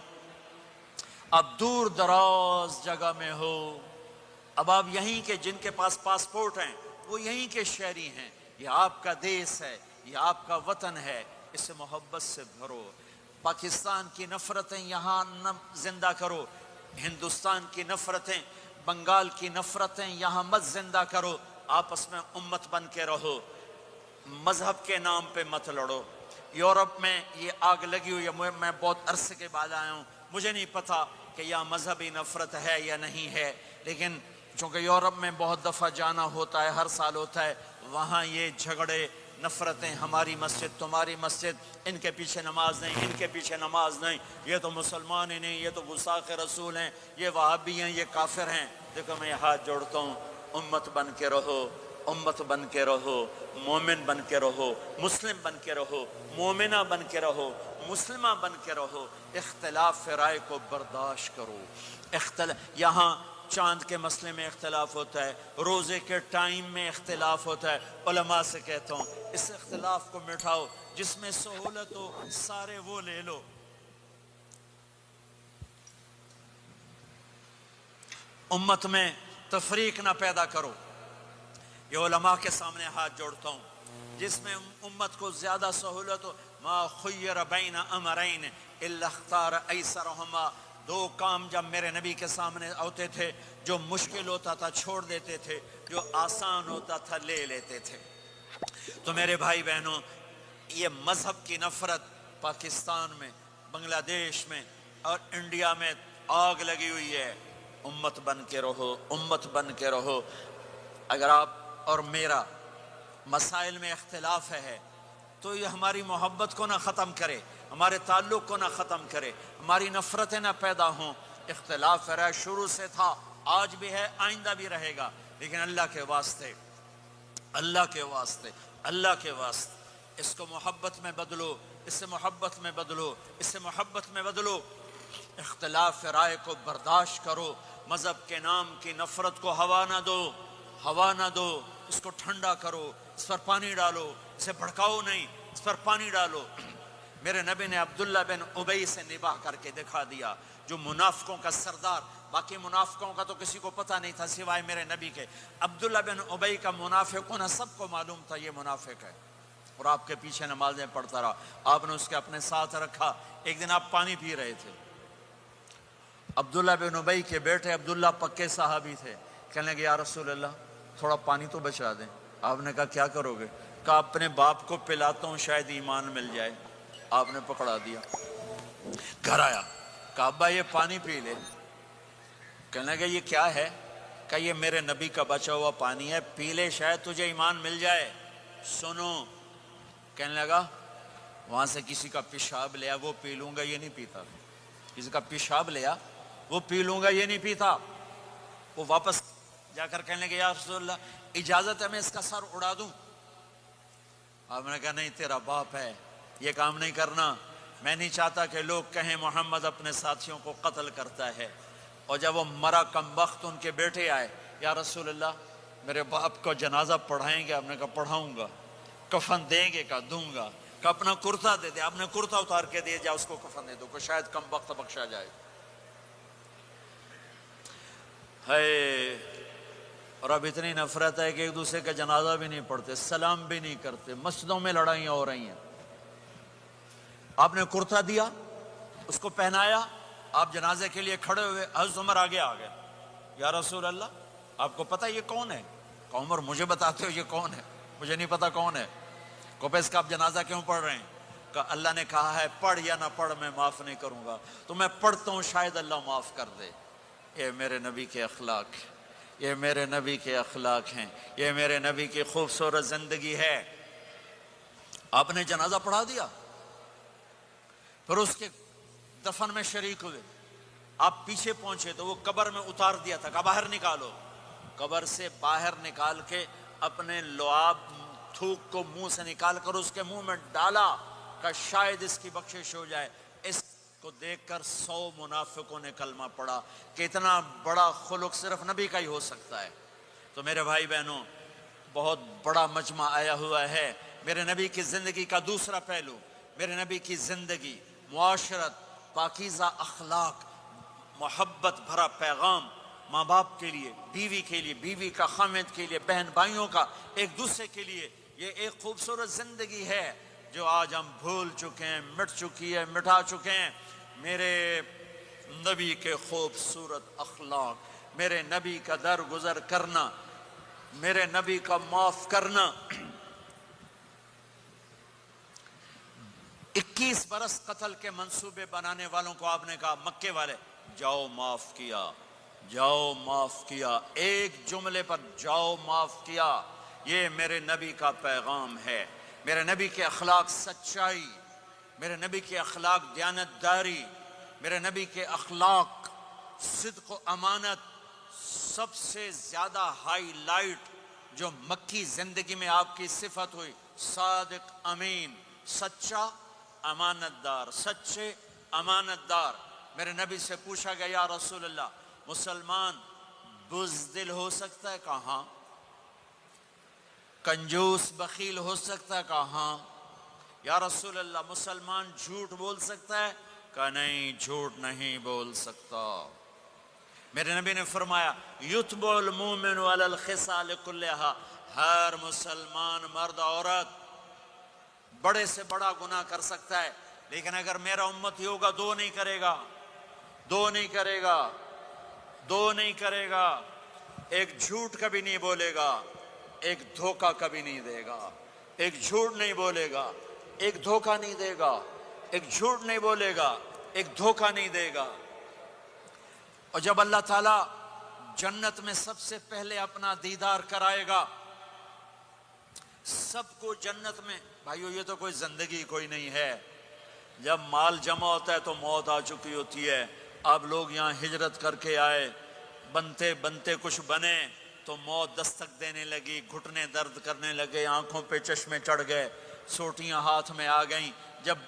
اب دور دراز جگہ میں ہو، اب آپ یہیں کے، جن کے پاس پاسپورٹ ہیں وہ یہیں کے شہری ہیں. یہ آپ کا دیس ہے، یہ آپ کا وطن ہے، اسے محبت سے بھرو. پاکستان کی نفرتیں یہاں نہ زندہ کرو، ہندوستان کی نفرتیں، بنگال کی نفرتیں یہاں مت زندہ کرو. آپس میں امت بن کے رہو، مذہب کے نام پہ مت لڑو. یورپ میں یہ آگ لگی ہوئی ہے، میں بہت عرصے کے بعد آیا ہوں، مجھے نہیں پتا کہ یہاں مذہبی نفرت ہے یا نہیں ہے، لیکن چونکہ یورپ میں بہت دفعہ جانا ہوتا ہے، ہر سال ہوتا ہے، وہاں یہ جھگڑے، نفرتیں، ہماری مسجد تمہاری مسجد، ان کے پیچھے نماز نہیں، ان کے پیچھے نماز نہیں، یہ تو مسلمان ہی نہیں، یہ تو گستاخ رسول ہیں، یہ وہابی ہیں، یہ کافر ہیں. دیکھو میں ہاتھ جوڑتا ہوں، امت بن کے رہو، امت بن کے رہو، مومن بن کے رہو، مسلم بن کے رہو، مومنہ بن کے رہو، مسلمہ بن کے رہو. اختلاف رائے کو برداشت کرو. یہاں چاند کے مسئلے میں اختلاف ہوتا ہے، روزے کے ٹائم میں اختلاف ہوتا ہے. علماء سے کہتا ہوں اس اختلاف کو مٹھاؤ، جس میں سہولت ہو سارے وہ لے لو. امت میں تفریق نہ پیدا کرو. یہ علماء کے سامنے ہاتھ جوڑتا ہوں جس میں امت کو زیادہ سہولت ہو. ما خیر بین امرین الا اختار ایسرہما. دو کام جب میرے نبی کے سامنے ہوتے تھے، جو مشکل ہوتا تھا چھوڑ دیتے تھے، جو آسان ہوتا تھا لے لیتے تھے. تو میرے بھائی بہنوں، یہ مذہب کی نفرت پاکستان میں، بنگلہ دیش میں اور انڈیا میں آگ لگی ہوئی ہے. امت بن کے رہو، امت بن کے رہو. اگر آپ اور میرا مسائل میں اختلاف ہے تو یہ ہماری محبت کو نہ ختم کرے، ہمارے تعلق کو نہ ختم کرے، ہماری نفرتیں نہ پیدا ہوں. اختلاف ہے، شروع سے تھا، آج بھی ہے، آئندہ بھی رہے گا، لیکن اللہ کے واسطے، اللہ کے واسطے، اللہ کے واسطے اس کو محبت میں بدلو، اس سے محبت میں بدلو، اس سے محبت میں بدلو. اختلاف رائے کو برداشت کرو. مذہب کے نام کی نفرت کو ہوا نہ دو، ہوا نہ دو. اس کو ٹھنڈا کرو، اس پر پانی ڈالو، اسے بھڑکاؤ نہیں، اس پر پانی ڈالو. میرے نبی نے عبداللہ بن ابی سے نباہ کر کے دکھا دیا، جو منافقوں کا سردار. باقی منافقوں کا تو کسی کو پتہ نہیں تھا سوائے میرے نبی کے. عبداللہ بن ابی کا منافق ہونا سب کو معلوم تھا، یہ منافق ہے، اور آپ کے پیچھے نمازیں پڑھتا رہا. آپ نے اس کے اپنے ساتھ رکھا. ایک دن آپ پانی پی رہے تھے، عبداللہ بن ابی کے بیٹے عبداللہ پکے صحابی تھے. کہنے لگے یا رسول اللہ تھوڑا پانی تو بچا دیں. آپ نے کہا کیا کرو گے؟ کہا اپنے باپ کو پلاتا ہوں شاید ایمان مل جائے. آپ نے پکڑا دیا. گھر آیا، کہا ابا یہ پانی پی لے. کہنے لگے یہ کیا ہے؟ کہا یہ میرے نبی کا بچا ہوا پانی ہے، پی لے شاید تجھے ایمان مل جائے. سنو، کہنے لگا وہاں سے کسی کا پیشاب لیا وہ پی لوں گا، یہ نہیں پیتا. کسی کا پیشاب لیا وہ پی لوں گا، یہ نہیں پیتا. وہ واپس جا کر کہنے لگے یا رسول اللہ اجازت ہے میں اس کا سر اڑا دوں؟ آپ نے کہا نہیں، تیرا باپ ہے، یہ کام نہیں کرنا. میں نہیں چاہتا کہ لوگ کہیں محمد اپنے ساتھیوں کو قتل کرتا ہے. اور جب وہ مرا کم بخت ان کے بیٹے آئے، یا رسول اللہ میرے باپ کو جنازہ پڑھائیں گے؟ آپ نے کہا پڑھاؤں گا. کفن دیں گے؟ کہا دوں گا. کہ اپنا کرتا دے دے. آپ نے کرتا اتار کے دے جا، اس کو کفن دے دو کہ شاید کم بخت بخشا جائے. ہے، اور اب اتنی نفرت ہے کہ ایک دوسرے کا جنازہ بھی نہیں پڑھتے، سلام بھی نہیں کرتے. مسجدوں میں لڑائیاں ہو رہی ہیں. آپ نے کرتا دیا، اس کو پہنایا، آپ جنازے کے لیے کھڑے ہوئے. حضرت عمر آگے آ گئے. یا رسول اللہ آپ کو پتہ یہ کون ہے؟ کہ عمر مجھے بتاتے ہو یہ کون ہے؟ مجھے نہیں پتا کون ہے. کو اس کا آپ جنازہ کیوں پڑھ رہے ہیں؟ کہ اللہ نے کہا ہے پڑھ یا نہ پڑھ میں معاف نہیں کروں گا، تو میں پڑھتا ہوں شاید اللہ معاف کر دے. یہ میرے نبی کے اخلاق، یہ میرے نبی کے اخلاق ہیں، یہ میرے نبی کی خوبصورت زندگی ہے. آپ نے جنازہ پڑھا دیا، پھر اس کے دفن میں شریک ہوئے. آپ پیچھے پہنچے تو وہ قبر میں اتار دیا تھا کہ باہر نکالو. قبر سے باہر نکال کے اپنے لعاب تھوک کو منہ سے نکال کر اس کے منہ میں ڈالا کہ شاید اس کی بخشش ہو جائے. اس کو دیکھ کر 100 منافقوں نے کلمہ پڑھا کہ اتنا بڑا خلق صرف نبی کا ہی ہو سکتا ہے. تو میرے بھائی بہنوں، بہت بڑا مجمع آیا ہوا ہے. میرے نبی کی زندگی کا دوسرا پہلو، میرے نبی کی زندگی، معاشرت، پاکیزہ اخلاق، محبت بھرا پیغام ماں باپ کے لیے، بیوی کے لیے، بیوی کا خامد کے لیے، بہن بھائیوں کا ایک دوسرے کے لیے. یہ ایک خوبصورت زندگی ہے جو آج ہم بھول چکے ہیں، مٹ چکی ہے، مٹا چکے ہیں. میرے نبی کے خوبصورت اخلاق، میرے نبی کا درگزر کرنا، میرے نبی کا معاف کرنا. 21 برس قتل کے منصوبے بنانے والوں کو آپ نے کہا مکے والے جاؤ معاف کیا، جاؤ معاف کیا. ایک جملے پر جاؤ معاف کیا. یہ میرے نبی کا پیغام ہے. میرے نبی کے اخلاق سچائی، میرے نبی کے اخلاق دیانتداری، میرے نبی کے اخلاق صدق و امانت. سب سے زیادہ ہائی لائٹ جو مکی زندگی میں آپ کی صفت ہوئی، صادق امین، سچا امانت دار، سچے امانت دار. میرے نبی سے پوچھا گیا یا رسول اللہ مسلمان بزدل ہو سکتا ہے؟ کہاں. کنجوس بخیل ہو سکتا ہے؟ کہاں. یا رسول اللہ مسلمان جھوٹ بول سکتا ہے؟ کہا نہیں، جھوٹ نہیں بول سکتا. میرے نبی نے فرمایا یتبع المؤمن علی الخصال کلھا، ہر مسلمان مرد عورت بڑے سے بڑا گناہ کر سکتا ہے، لیکن اگر میرا امتی ہوگا دو نہیں کرے گا، دو نہیں کرے گا، دو نہیں کرے گا، ایک جھوٹ کبھی نہیں بولے گا، ایک دھوکہ کبھی نہیں دے گا، ایک جھوٹ نہیں بولے گا، ایک دھوکہ نہیں دے گا، ایک جھوٹ نہیں بولے گا، ایک دھوکہ نہیں دے گا۔ اور جب اللہ تعالیٰ جنت میں سب سے پہلے اپنا دیدار کرائے گا سب کو جنت میں، بھائیو یہ تو کوئی زندگی کوئی نہیں ہے، جب مال جمع ہوتا ہے تو موت آ چکی ہوتی ہے، اب لوگ یہاں ہجرت کر کے آئے، بنتے بنتے کچھ بنے تو موت دستک دینے لگی، گھٹنے درد کرنے لگے، آنکھوں پہ چشمے چڑھ گئے، سوٹیاں ہاتھ میں آ گئیں، جب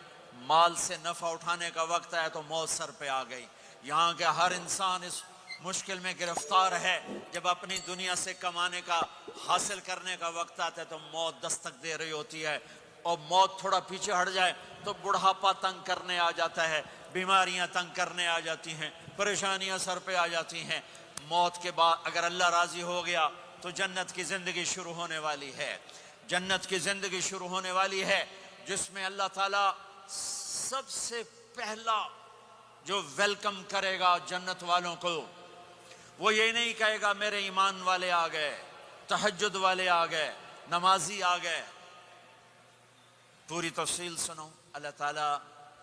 مال سے نفع اٹھانے کا وقت آیا تو موت سر پہ آ گئی۔ یہاں کے ہر انسان اس مشکل میں گرفتار ہے، جب اپنی دنیا سے کمانے کا حاصل کرنے کا وقت آتا ہے تو موت دستک دے رہی ہوتی ہے، اور موت تھوڑا پیچھے ہٹ جائے تو بڑھاپا تنگ کرنے آ جاتا ہے، بیماریاں تنگ کرنے آ جاتی ہیں، پریشانیاں سر پہ آ جاتی ہیں۔ موت کے بعد اگر اللہ راضی ہو گیا تو جنت کی زندگی شروع ہونے والی ہے، جنت کی زندگی شروع ہونے والی ہے، جس میں اللہ تعالیٰ سب سے پہلا جو ویلکم کرے گا جنت والوں کو، وہ یہ نہیں کہے گا میرے ایمان والے آ گئے، تہجد والے آ گئے، نمازی آ گئے۔ پوری تفصیل سنو، اللہ تعالیٰ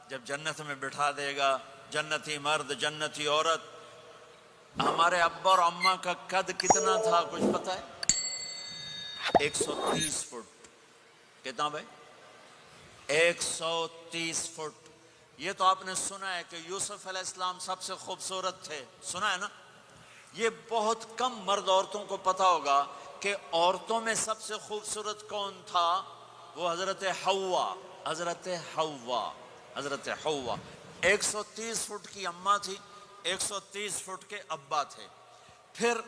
جب جنت میں بٹھا دے گا جنتی مرد جنتی عورت۔ ہمارے ابا اور اماں کا قد کتنا تھا کچھ پتہ ہے؟ 130 فٹ۔ کتنا بھائی؟ 130 فٹ۔ یہ تو آپ نے سنا ہے کہ یوسف علیہ السلام سب سے خوبصورت تھے، سنا ہے نا؟ یہ بہت کم مرد عورتوں کو پتہ ہوگا کہ عورتوں میں سب سے خوبصورت کون تھا؟ وہ حضرت حوا، حضرت حوا، حضرت حوا۔ 130 فٹ کی اماں تھی، 130 فٹ کے ابا تھے۔ پھر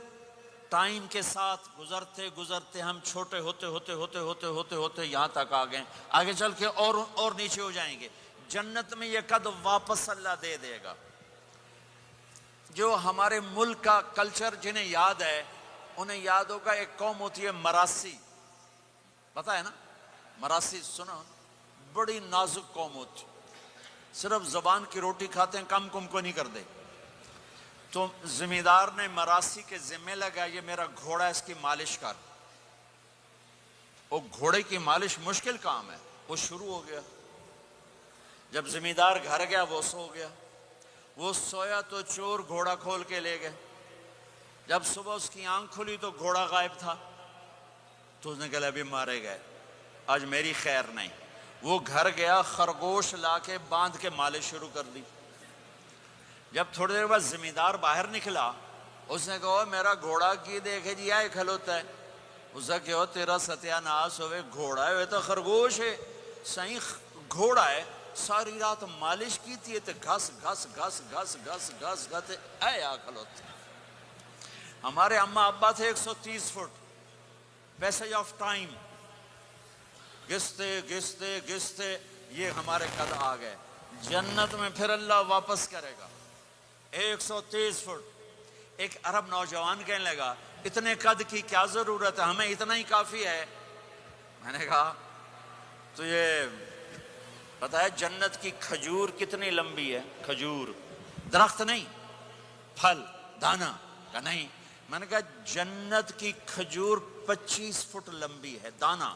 ٹائم کے ساتھ گزرتے گزرتے ہم چھوٹے ہوتے ہوتے ہوتے ہوتے ہوتے ہوتے یہاں تک آ گئے، آگے چل کے اور نیچے ہو جائیں گے۔ جنت میں یہ قد واپس اللہ دے دے گا۔ جو ہمارے ملک کا کلچر جنہیں یاد ہے انہیں یاد ہوگا، ایک قوم ہوتی ہے مراسی، پتہ ہے نا؟ مراسی سنا؟ بڑی نازک قوم ہوتی، صرف زبان کی روٹی کھاتے ہیں، کم کم کو نہیں کرتے۔ تو زمیندار نے مراسی کے ذمہ لگا یہ میرا گھوڑا ہے، اس کی مالش کر۔ وہ گھوڑے کی مالش مشکل کام ہے، وہ شروع ہو گیا۔ جب زمیندار گھر گیا وہ سو گیا، وہ سویا تو چور گھوڑا کھول کے لے گئے۔ جب صبح اس کی آنکھ کھلی تو گھوڑا غائب تھا، تو اس نے کہا ابھی مارے گئے، آج میری خیر نہیں۔ وہ گھر گیا، خرگوش لا کے باندھ کے مالش شروع کر دی۔ جب تھوڑی دیر بعد زمیندار باہر نکلا، اس نے کہا میرا گھوڑا کی دیکھے جی آئے کھلوتا ہے۔ اس نے کہا تیرا ستیہ ناس ہوئے، گھوڑا ہے وہ تو خرگوش ہے، صحیح گھوڑا ہے، ساری رات مالش کی تھی تو گھس گھس گھس گھس گھس گھس گھس اے آ کھلوتے۔ ہمارے اماں ابا تھے 130 فٹ، پیسج آف ٹائم، گھستے گھستے گھستے یہ ہمارے قد آ گئے۔ جنت میں پھر اللہ واپس کرے گا 130 فٹ۔ ایک عرب نوجوان کہنے لگا اتنے قد کی کیا ضرورت ہے، ہمیں اتنا ہی کافی ہے۔ میں نے کہا تو یہ پتہ ہے جنت کی کھجور کتنی لمبی ہے؟ کھجور درخت نہیں، پھل دانا کا نہیں۔ میں نے کہا جنت کی کھجور 25 فٹ لمبی ہے، دانا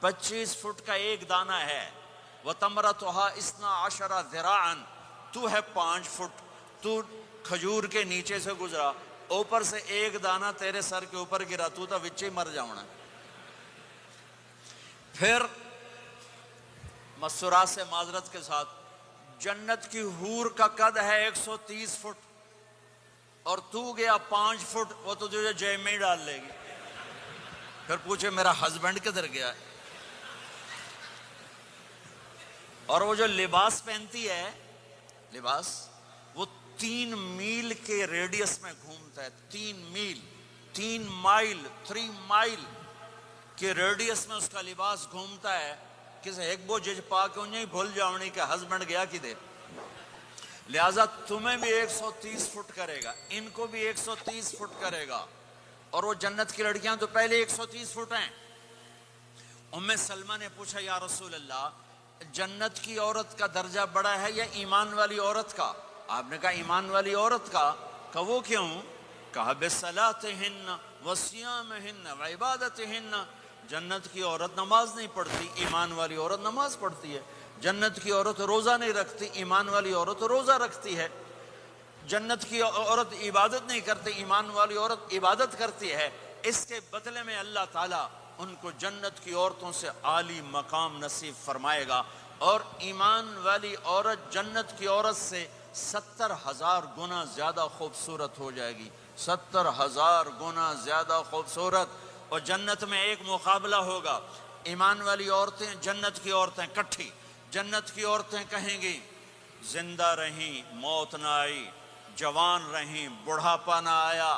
25 فٹ کا ایک دانا ہے۔ وَتَمْرَتُهَا 12 ذِرَاعًا، تو ہے 5 فٹ، تو کھجور کے نیچے سے گزرا، اوپر سے ایک دانہ تیرے سر کے اوپر گرا، تو تا وچے مر جاؤنا۔ پھر مسرات سے معذرت کے ساتھ جنت کی حور کا قد ہے 130 فٹ، اور تو گیا 5 فٹ، وہ تو تجھے جیب میں ہی ڈال لے گی۔ پھر پوچھے میرا ہسبینڈ کدھر گیا ہے؟ اور وہ جو لباس پہنتی ہے، لباس وہ 3 میل کے ریڈیس میں گھومتا ہے، 3 میل، 3 مائل کے ریڈیس میں اس کا لباس گھومتا ہے۔ کسی ایک بو جج پا کے انہیں بھول جاؤنی کہ ہسبینڈ گیا کی دے۔ لہذا تمہیں بھی 130 فٹ کرے گا، ان کو بھی 130 فٹ کرے گا، اور وہ جنت کی لڑکیاں تو پہلے 130 فٹ ہیں۔ ام سلمہ نے پوچھا یا رسول اللہ، جنت کی عورت کا درجہ بڑا ہے یا ایمان والی عورت کا؟ آپ نے کہا ایمان والی عورت کا۔ کہا وہ کیوں؟ کہا بصلاتہن وصیامہن وعبادتہن، جنت کی عورت نماز نہیں پڑھتی، ایمان والی عورت نماز پڑھتی ہے۔ جنت کی عورت روزہ نہیں رکھتی، ایمان والی عورت روزہ رکھتی ہے۔ جنت کی عورت عبادت نہیں کرتی، ایمان والی عورت عبادت کرتی ہے۔ اس کے بدلے میں اللہ تعالیٰ ان کو جنت کی عورتوں سے عالی مقام نصیب فرمائے گا، اور ایمان والی عورت جنت کی عورت سے 70,000 گنا زیادہ خوبصورت ہو جائے گی، 70,000 گنا زیادہ خوبصورت۔ اور جنت میں ایک مقابلہ ہوگا، ایمان والی عورتیں، جنت کی عورتیں کٹھی۔ جنت کی عورتیں کہیں گی زندہ رہیں، موت نہ آئی، جوان رہیں، بڑھاپا نہ آیا،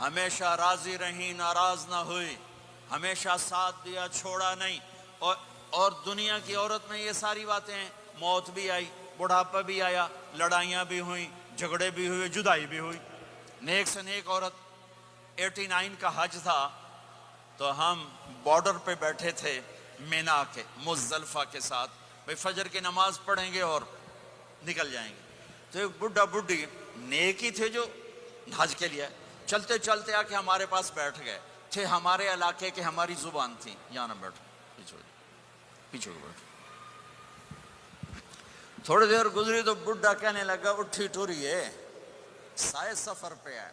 ہمیشہ راضی رہیں، ناراض نہ ہوئی، ہمیشہ ساتھ دیا، چھوڑا نہیں۔ اور دنیا کی عورت میں یہ ساری باتیں ہیں، موت بھی آئی، بڑھاپا بھی آیا، لڑائیاں بھی ہوئیں، جھگڑے بھی ہوئے، جدائی بھی ہوئی۔ نیک سے نیک عورت۔ 89 کا حج تھا تو ہم بارڈر پہ بیٹھے تھے مینا کے، مزدلفہ کے ساتھ، بھئی فجر کی نماز پڑھیں گے اور نکل جائیں گے۔ تو ایک بڈھا بڈھی نیک ہی تھے جو حج کے لیے، چلتے چلتے آ کے ہمارے پاس بیٹھ گئے، تھے ہمارے علاقے کے، ہماری زبان تھی، یہاں نہ بیٹھو، پیچھے بیٹھو۔ تھوڑی دیر گزری تو بڈھا کہنے لگا اٹھی ٹوریے، سائے سفر پہ آئے۔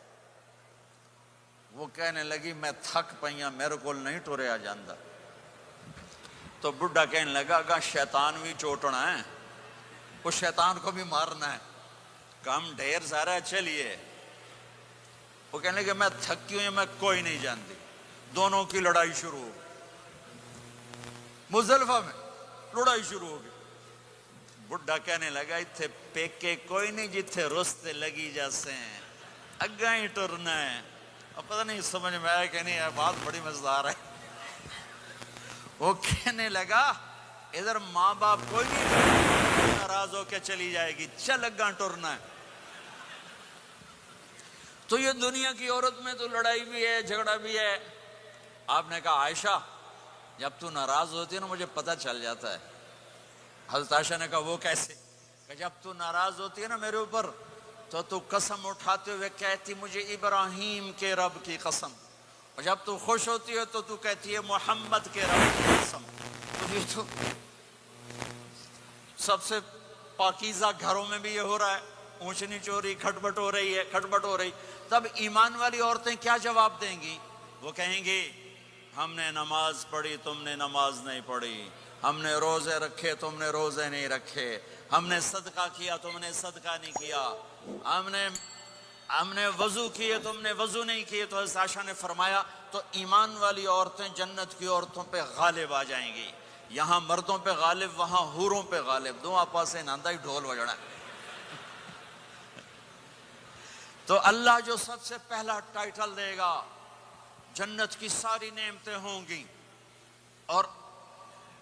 وہ کہنے لگی میں تھک پئیاں، میرے کو نہیں ٹوریا جاندہ۔ تو بڈھا کہنے لگا کہ شیطان بھی چوٹنا ہے، اس شیطان کو بھی مارنا ہے، کام ڈھیر سارا ہے، چلیے۔ وہ کہنے لگے میں تھکی ہوئی، میں کوئی نہیں جانتی۔ دونوں کی لڑائی شروع ہو گئی، مزدلفہ میں لڑائی شروع ہو گئی۔ بڈھا کہنے لگا اتھے پیکے کوئی نہیں جتھے رستے لگی جیسے ہیں، اگاں ہی ٹرنا ہے۔ اب پتہ نہیں سمجھ میں آیا کہ نہیں، بات بڑی مزدار ہے۔ وہ کہنے لگا ادھر ماں باپ کوئی نہیں، ناراض ہو کے چلی جائے گی، چل اگاں ٹرنا ہے۔ تو یہ دنیا کی عورت میں تو لڑائی بھی ہے، جھگڑا بھی ہے۔ آپ نے کہا عائشہ جب تو ناراض ہوتی ہے نا مجھے پتہ چل جاتا ہے۔ حضرت عائشہ نے کہا وہ کیسے؟ کہ جب تو ناراض ہوتی ہے نا میرے اوپر تو قسم اٹھاتے ہوئے کہتی مجھے ابراہیم کے رب کی قسم، اور جب تو خوش ہوتی ہے تو کہتی ہے محمد کے رب کی قسم۔ یہ تو سب سے پاکیزہ گھروں میں بھی یہ ہو رہا ہے، اونچ نیچ ہو رہی، کھٹپٹ ہو رہی ہے، کھٹپٹ ہو رہی۔ تب ایمان والی عورتیں کیا جواب دیں گی؟ وہ کہیں گی ہم نے نماز پڑھی، تم نے نماز نہیں پڑھی، ہم نے روزے رکھے، تم نے روزے نہیں رکھے، ہم نے صدقہ کیا، تم نے صدقہ نہیں کیا، ہم نے وضو کیے، تم نے وضو نہیں کیے۔ تو حضرت عائشہ نے فرمایا تو ایمان والی عورتیں جنت کی عورتوں پہ غالب آ جائیں گی، یہاں مردوں پہ غالب، وہاں حوروں پہ غالب، دو آپا سے ناندہ ہی ڈھول بجنا ہے۔ تو اللہ جو سب سے پہلا ٹائٹل دے گا، جنت کی ساری نعمتیں ہوں گی، اور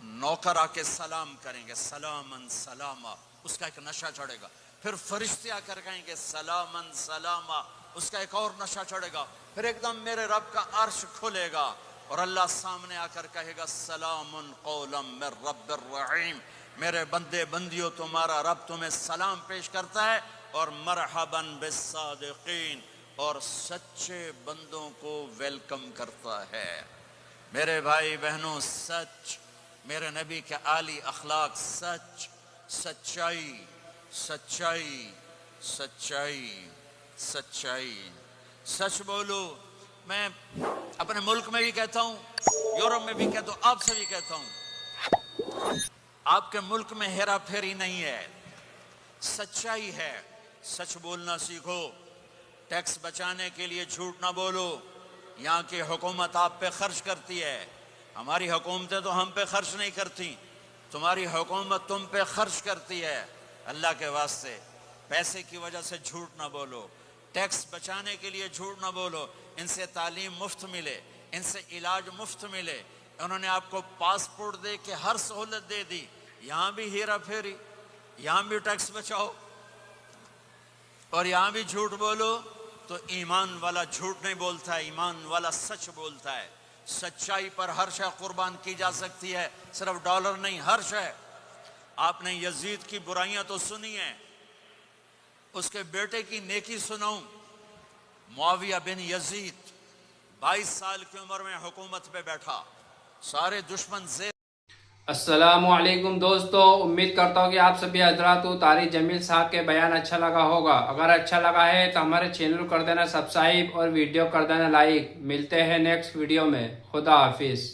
نوکر آ کے سلام کریں گے، سلامن سلاما، اس کا ایک نشہ چڑھے گا۔ پھر فرشتے آ کر کہیں گے سلامن سلاما، اس کا ایک اور نشہ چڑھے گا۔ پھر ایک دم میرے رب کا عرش کھلے گا اور اللہ سامنے آ کر کہے گا سلام قولا من رب الرحیم، میرے بندے بندیوں تمہارا رب تمہیں سلام پیش کرتا ہے، اور مرحبا بالصادقین، اور سچے بندوں کو ویلکم کرتا ہے۔ میرے بھائی بہنوں، سچ، میرے نبی کے عالی اخلاق، سچ، سچائی، سچائی، سچائی، سچائی، سچ بولو۔ میں اپنے ملک میں بھی کہتا ہوں، یورپ میں بھی کہتا ہوں، آپ سے بھی کہتا ہوں، آپ کے ملک میں ہیرا پھیری نہیں ہے، سچائی ہے۔ سچ بولنا سیکھو، ٹیکس بچانے کے لیے جھوٹ نہ بولو۔ یہاں کی حکومت آپ پہ خرچ کرتی ہے، ہماری حکومتیں تو ہم پہ خرچ نہیں کرتی، تمہاری حکومت تم پہ خرچ کرتی ہے۔ اللہ کے واسطے پیسے کی وجہ سے جھوٹ نہ بولو، ٹیکس بچانے کے لیے جھوٹ نہ بولو۔ ان سے تعلیم مفت ملے، ان سے علاج مفت ملے، انہوں نے آپ کو پاسپورٹ دے کے ہر سہولت دے دی، یہاں بھی ہیرا پھیری، یہاں بھی ٹیکس بچاؤ، اور یہاں بھی جھوٹ بولو تو ایمان والا جھوٹ نہیں بولتا ہے، ایمان والا سچ بولتا ہے. سچائی پر ہر شے قربان کی جا سکتی ہے، صرف ڈالر نہیں، ہر شے. آپ نے یزید کی برائیاں تو سنی ہیں، اس کے بیٹے کی نیکی سناؤں. معاویہ بن یزید 22 سال کی عمر میں حکومت پہ بیٹھا، سارے دشمن زیر. السلام علیکم دوستو، امید کرتا ہوں کہ آپ سبھی حضرات کو طارق جمیل صاحب کے بیان اچھا لگا ہوگا. اگر اچھا لگا ہے تو ہمارے چینل کو کر دینا سبسکرائب اور ویڈیو کر دینا لائک. ملتے ہیں نیکسٹ ویڈیو میں. خدا حافظ.